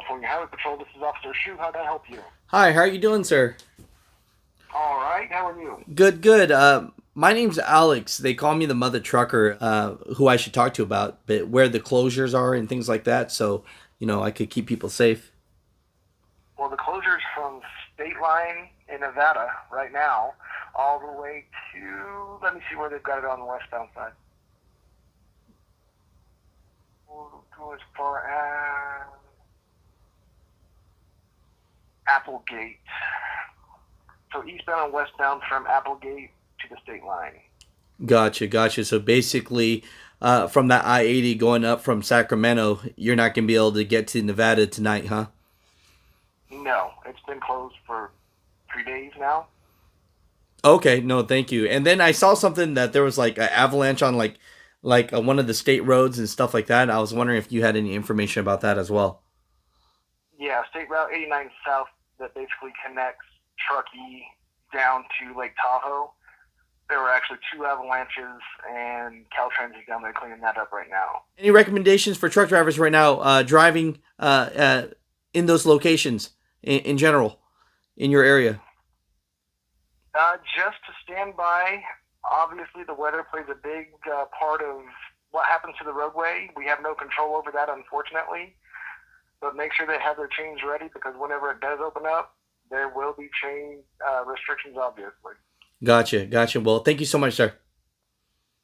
California Highway Patrol. This is Officer Shu. How can I help you? Hi, how are you doing, sir? All right. How are you? Good, good. My name's Alex. They call me the mother trucker, who I should talk to about, but where the closures are and things like that, so I could keep people safe. Well, the closure's from State Line in Nevada right now, all the way to. Let me see where they've got it on the westbound side. We'll go as far as Applegate. So eastbound and westbound from Applegate to the State Line. Gotcha, gotcha. So basically, from that I-80 going up from Sacramento, you're not gonna be able to get to Nevada tonight, huh? No, it's been closed for 3 days now. Okay, no, thank you. And then I saw something that there was like an avalanche on one of the state roads and stuff like that. I was wondering if you had any information about that as well. Yeah, State Route 89 South that basically connects Truckee down to Lake Tahoe. There were actually two avalanches, and Caltrans is down there cleaning that up right now. Any recommendations for truck drivers right now driving in those locations in general in your area? Just to stand by. Obviously, the weather plays a big part of what happens to the roadway. We have no control over that, unfortunately. But make sure they have their chains ready, because whenever it does open up, there will be chain restrictions, obviously. Gotcha, gotcha. Well, thank you so much, sir.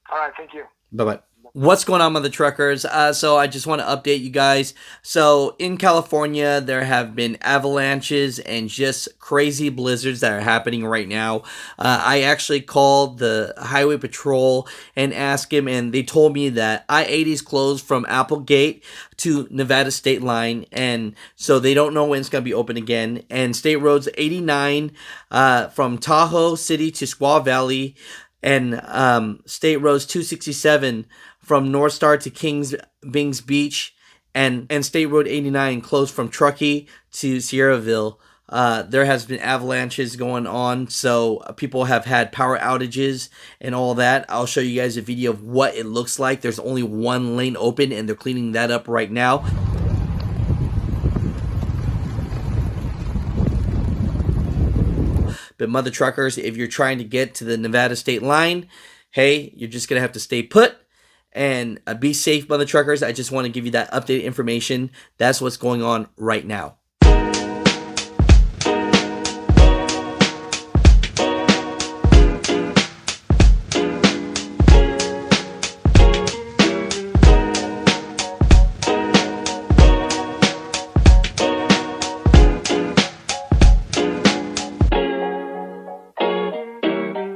All right, thank you. Bye bye. What's going on, mother truckers? So I just want to update you guys. So in California, there have been avalanches and just crazy blizzards that are happening right now. I actually called the highway patrol and asked him, and they told me that I-80 is closed from Applegate to Nevada State Line, and so they don't know when it's going to be open again. And State Roads 89 from Tahoe City to Squaw Valley, and State Roads 267 from North Star to Kings Bings Beach, and State Road 89 closed from Truckee to Sierraville. There has been avalanches going on, so people have had power outages and all that. I'll show you guys a video of what it looks like. There's only one lane open, and they're cleaning that up right now. But mother truckers, if you're trying to get to the Nevada State Line, hey, you're just going to have to stay put and be safe, mother truckers. I just want to give you that updated information. That's what's going on right now.